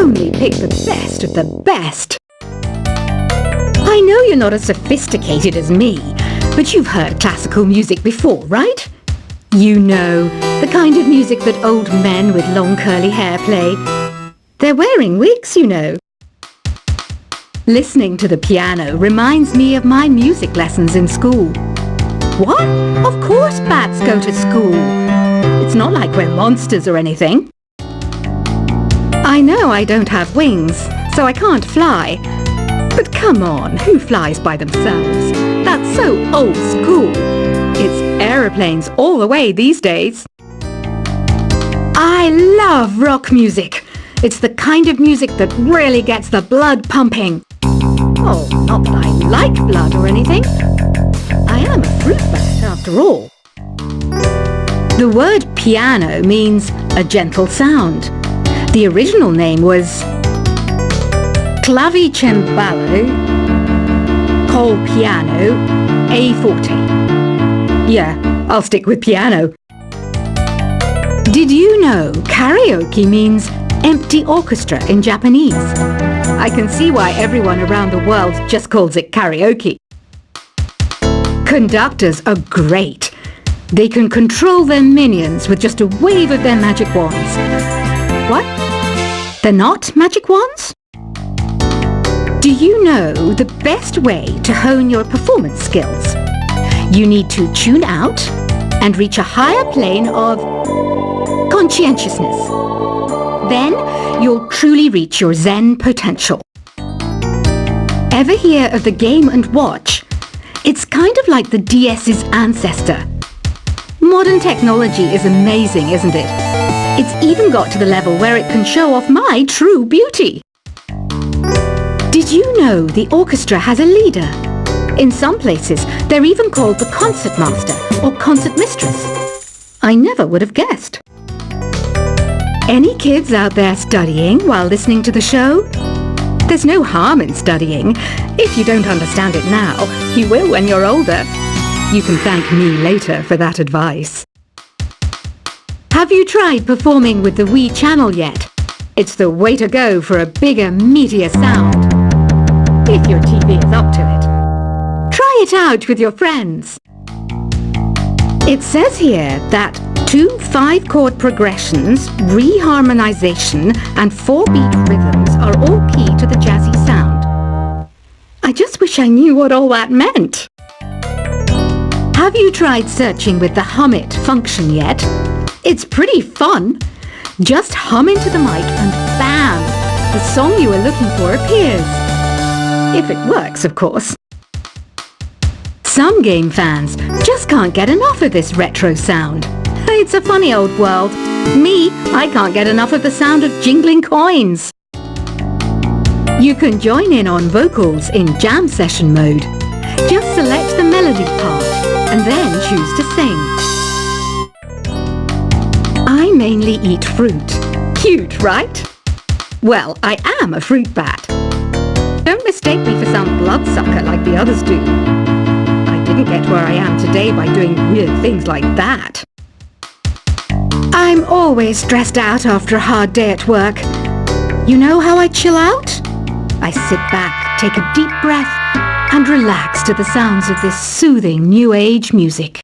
only pick the best of the best. I know you're not as sophisticated as me, but you've heard classical music before, right? You know, the kind of music that old men with long curly hair play. They're wearing wigs, you know. Listening to the piano reminds me of my music lessons in school. What? Of course bats go to school. It's not like we're monsters or anything. I know I don't have wings, so I can't fly. But come on, who flies by themselves? That's so old school. It's aeroplanes all the way these days. I love rock music. It's the kind of music that really gets the blood pumping. Oh, not that I like blood or anything. I am a fruit bat after all. The word piano means a gentle sound. The original name was clavicembalo col piano a forte. Yeah, I'll stick with piano. Did you know karaoke means empty orchestra in Japanese? I can see why everyone around the world just calls it karaoke. Conductors are great. They can control their minions with just a wave of their magic wands. What? They're not magic wands? Do you know the best way to hone your performance skills? You need to tune out and reach a higher plane of conscientiousness. Then you'll truly reach your Zen potential. Ever hear of the Game & Watch? It's kind of like the DS's ancestor. Modern technology is amazing, isn't it? It's even got to the level where it can show off my true beauty. Did you know the orchestra has a leader? In some places, they're even called the concert master or concert mistress. I never would have guessed. Any kids out there studying while listening to the show? There's no harm in studying. If you don't understand it now, you will when you're older. You can thank me later for that advice. Have you tried performing with the Wii channel yet? It's the way to go for a bigger, meatier sound. If your TV is up to it. Try it out with your friends. It says here that 2 5-chord progressions, reharmonization, and 4-beat rhythms are all key to the jazzy sound. I just wish I knew what all that meant. Have you tried searching with the Hum It function yet? It's pretty fun. Just hum into the mic and bam! The song you are looking for appears. If it works, of course. Some game fans just can't get enough of this retro sound. It's a funny old world. Me, I can't get enough of the sound of jingling coins. You can join in on vocals in jam session mode. Just select the melody part and then choose to sing. I mainly eat fruit. Cute, right? Well, I am a fruit bat. Don't mistake me for some bloodsucker like the others do. I didn't get where I am today by doing weird things like that. I'm always stressed out after a hard day at work. You know how I chill out? I sit back, take a deep breath, and relax to the sounds of this soothing new age music.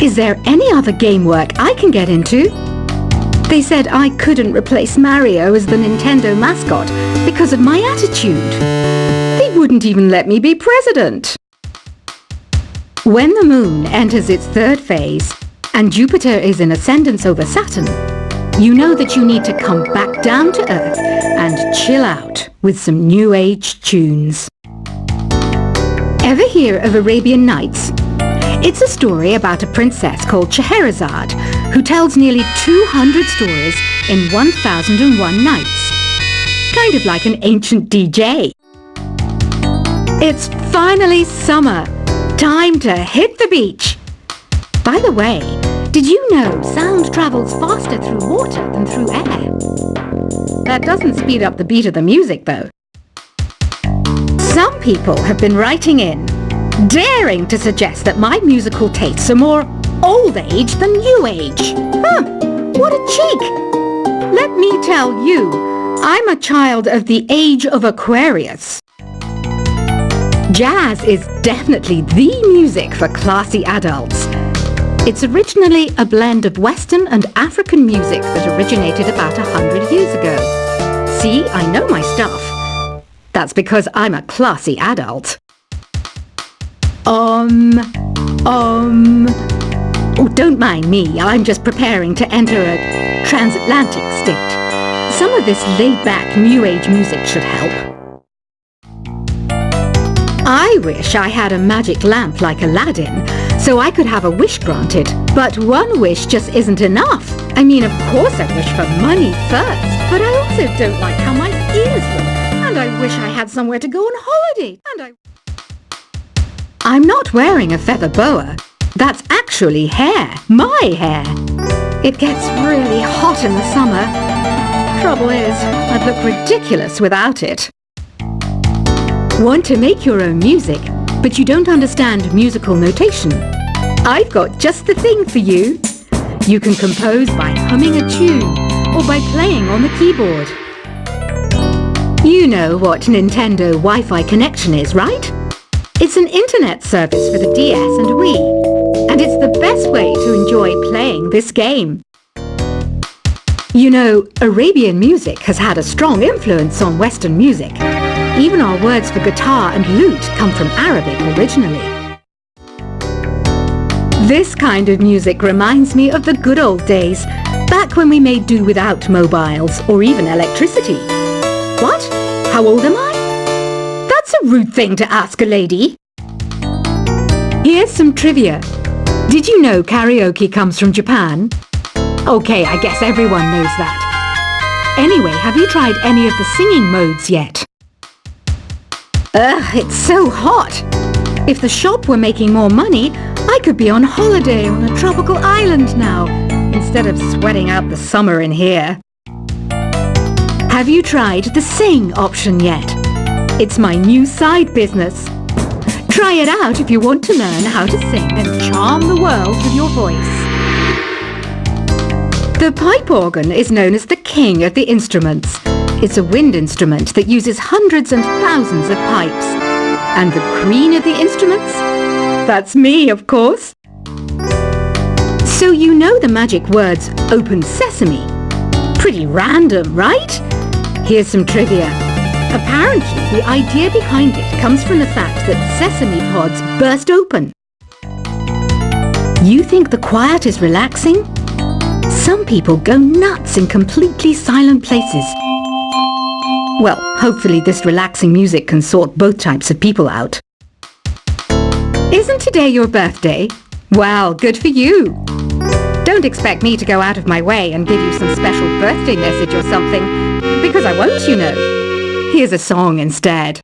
Is there any other game work I can get into? They said I couldn't replace Mario as the Nintendo mascot because of my attitude. They wouldn't even let me be president. When the moon enters its 3rd phase and Jupiter is in ascendance over Saturn, you know that you need to come back down to Earth and chill out with some new age tunes. Ever hear of Arabian Nights? It's a story about a princess called Scheherazade who tells nearly 200 stories in 1001 nights. Kind of like an ancient DJ. It's finally summer. Time to hit the beach. By the way, did you know sound travels faster through water than through air? That doesn't speed up the beat of the music, though. Some people have been writing in, daring to suggest that my musical tastes are more old age than new age. Huh, what a cheek! Let me tell you, I'm a child of the age of Aquarius. Jazz is definitely the music for classy adults. It's originally a blend of Western and African music that originated about 100 years ago. See, I know my stuff. That's because I'm a classy adult. Oh, don't mind me. I'm just preparing to enter a transatlantic state. Some of this laid-back New Age music should help. I wish I had a magic lamp like Aladdin, so I could have a wish granted. But one wish just isn't enough. I mean, of course I wish for money first, but I also don't like how my ears look. And I wish I had somewhere to go on holiday. I'm not wearing a feather boa. That's actually hair. My hair. It gets really hot in the summer. Trouble is, I'd look ridiculous without it. Want to make your own music, but you don't understand musical notation? I've got just the thing for you. You can compose by humming a tune or by playing on the keyboard. You know what Nintendo Wi-Fi connection is, right? It's an internet service for the DS and Wii, and it's the best way to enjoy playing this game. You know, Arabian music has had a strong influence on Western music. Even our words for guitar and lute come from Arabic originally. This kind of music reminds me of the good old days, back when we made do without mobiles or even electricity. What? How old am I? That's a rude thing to ask a lady. Here's some trivia. Did you know karaoke comes from Japan? Okay, I guess everyone knows that. Anyway, have you tried any of the singing modes yet? Ugh, it's so hot. If the shop were making more money, I could be on holiday on a tropical island now, instead of sweating out the summer in here. Have you tried the sing option yet? It's my new side business. Try it out if you want to learn how to sing and charm the world with your voice. The pipe organ is known as the king of the instruments. It's a wind instrument that uses hundreds and thousands of pipes. And the queen of the instruments? That's me, of course. So you know the magic words "open sesame." Pretty random, right? Here's some trivia. Apparently, the idea behind it comes from the fact that sesame pods burst open. You think the quiet is relaxing? Some people go nuts in completely silent places. Well, hopefully this relaxing music can sort both types of people out. Isn't today your birthday? Well, good for you. Don't expect me to go out of my way and give you some special birthday message or something, because I won't, you know. Here's a song instead.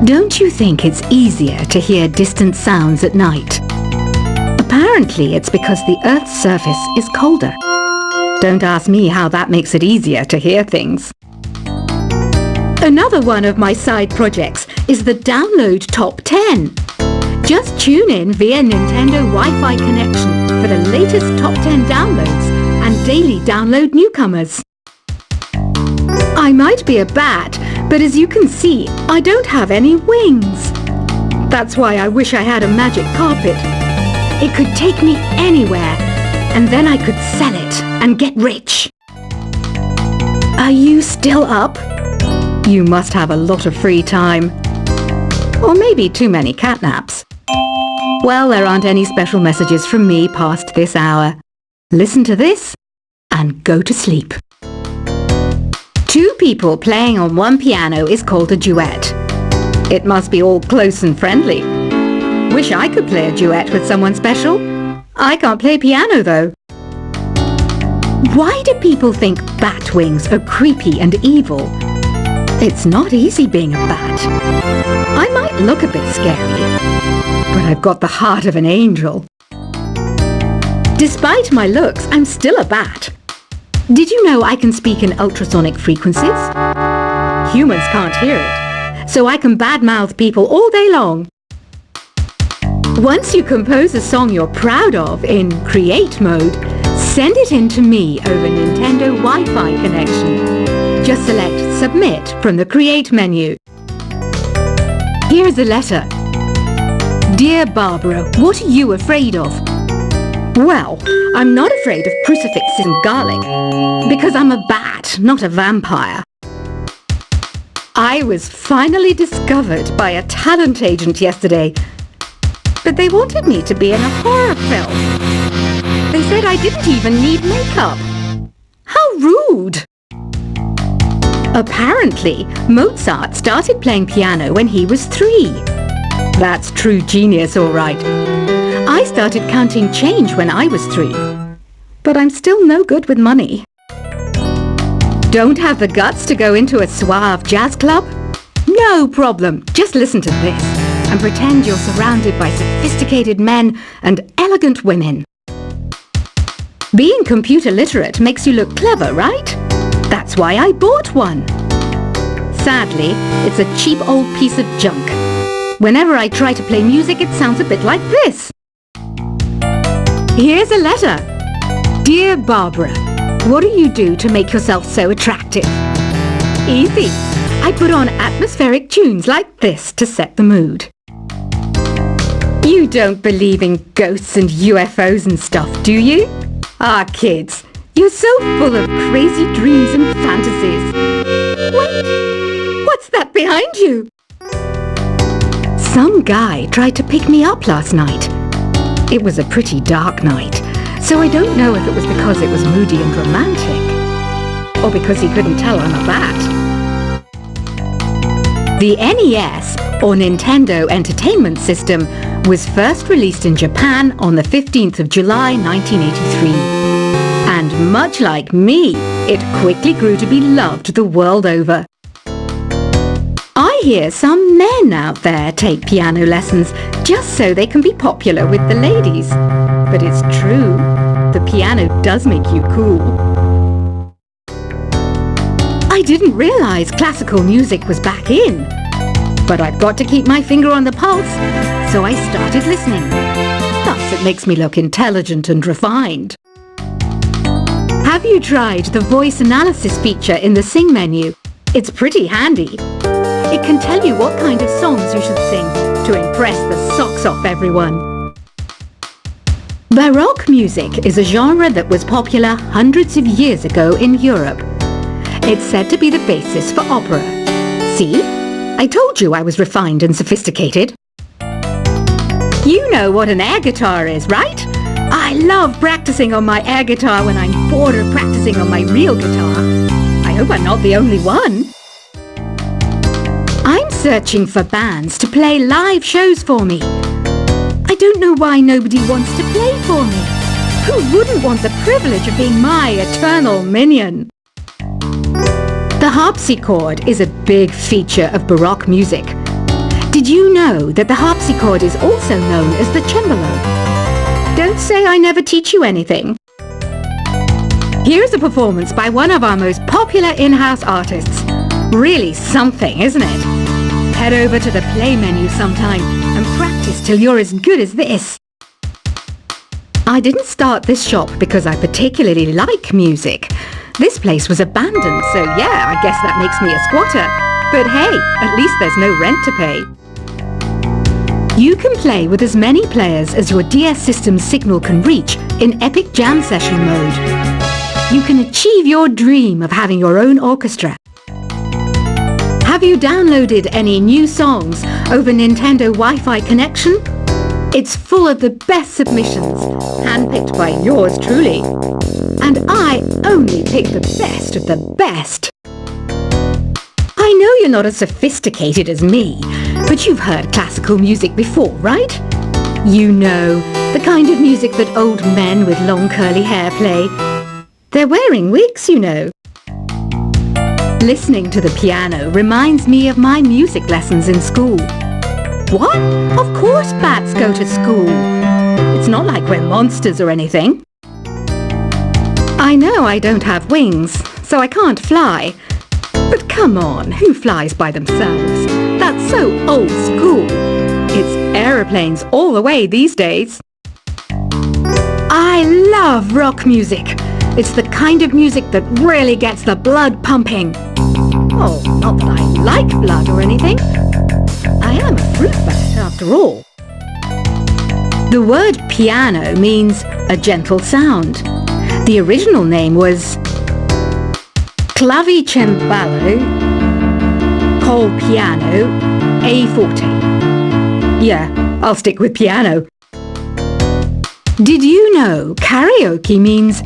Don't you think it's easier to hear distant sounds at night? Apparently it's because the Earth's surface is colder. Don't ask me how that makes it easier to hear things. Another one of my side projects is the Download Top 10. Just tune in via Nintendo Wi-Fi connection for the latest Top 10 downloads and daily download newcomers. I might be a bat, but as you can see, I don't have any wings. That's why I wish I had a magic carpet. It could take me anywhere, and then I could sell it and get rich. Are you still up? You must have a lot of free time. Or maybe too many catnaps. Well, there aren't any special messages from me past this hour. Listen to this and go to sleep. Two people playing on one piano is called a duet. It must be all close and friendly. Wish I could play a duet with someone special. I can't play piano though. Why do people think bat wings are creepy and evil? It's not easy being a bat. I might look a bit scary, but I've got the heart of an angel. Despite my looks, I'm still a bat. Did you know I can speak in ultrasonic frequencies? Humans can't hear it, so I can badmouth people all day long. Once you compose a song you're proud of in create mode, Send it in to me over Nintendo Wi-Fi connection. Just select Submit from the Create menu. Here's a letter. Dear Barbara, what are you afraid of? Well, I'm not afraid of crucifixes and garlic, because I'm a bat, not a vampire. I was finally discovered by a talent agent yesterday, but they wanted me to be in a horror film. They said I didn't even need makeup. How rude! Apparently, Mozart started playing piano when he was 3. That's true genius, all right. I started counting change when I was 3. But I'm still no good with money. Don't have the guts to go into a suave jazz club? No problem. Just listen to this and pretend you're surrounded by sophisticated men and elegant women. Being computer literate makes you look clever, right? That's why I bought one. Sadly, it's a cheap old piece of junk. Whenever I try to play music, it sounds a bit like this. Here's a letter. Dear Barbara, what do you do to make yourself so attractive? Easy. I put on atmospheric tunes like this to set the mood. You don't believe in ghosts and UFOs and stuff, do you? Ah, kids, you're so full of crazy dreams and fantasies. Wait, what's that behind you? Some guy tried to pick me up last night. It was a pretty dark night, so I don't know if it was because it was moody and romantic, or because he couldn't tell I'm a bat. The NES, or Nintendo Entertainment System, was first released in Japan on the 15th of July 1983. And much like me, it quickly grew to be loved the world over. I hear some men out there take piano lessons just so they can be popular with the ladies. But it's true, the piano does make you cool. I didn't realize classical music was back in. But I've got to keep my finger on the pulse, so I started listening. Thus, it makes me look intelligent and refined. Have you tried the voice analysis feature in the Sing menu? It's pretty handy. It can tell you what kind of songs you should sing to impress the socks off everyone. Baroque music is a genre that was popular hundreds of years ago in Europe. It's said to be the basis for opera. See? I told you I was refined and sophisticated. You know what an air guitar is, right? I love practicing on my air guitar when I'm bored of practicing on my real guitar. I hope I'm not the only one. I'm searching for bands to play live shows for me. I don't know why nobody wants to play for me. Who wouldn't want the privilege of being my eternal minion? The harpsichord is a big feature of Baroque music. Did you know that the harpsichord is also known as the cembalo? Don't say I never teach you anything. Here's a performance by one of our most popular in-house artists. Really something, isn't it? Head over to the play menu sometime and practice till you're as good as this. I didn't start this shop because I particularly like music. This place was abandoned, so yeah, I guess that makes me a squatter. But hey, at least there's no rent to pay. You can play with as many players as your DS system's signal can reach in Epic Jam Session mode. You can achieve your dream of having your own orchestra. Have you downloaded any new songs over Nintendo Wi-Fi connection? It's full of the best submissions, handpicked by yours truly. And I only pick the best of the best. I know you're not as sophisticated as me, but you've heard classical music before, right? You know, the kind of music that old men with long curly hair play. They're wearing wigs, you know. Listening to the piano reminds me of my music lessons in school. What? Of course bats go to school. It's not like we're monsters or anything. I know I don't have wings, so I can't fly. But come on, who flies by themselves? That's so old school. It's aeroplanes all the way these days. I love rock music. It's the kind of music that really gets the blood pumping. Oh, not that I like blood or anything. I am a fruit bat after all. The word piano means a gentle sound. The original name was clavicembalo col piano a forte. Yeah, I'll stick with piano. Did you know karaoke means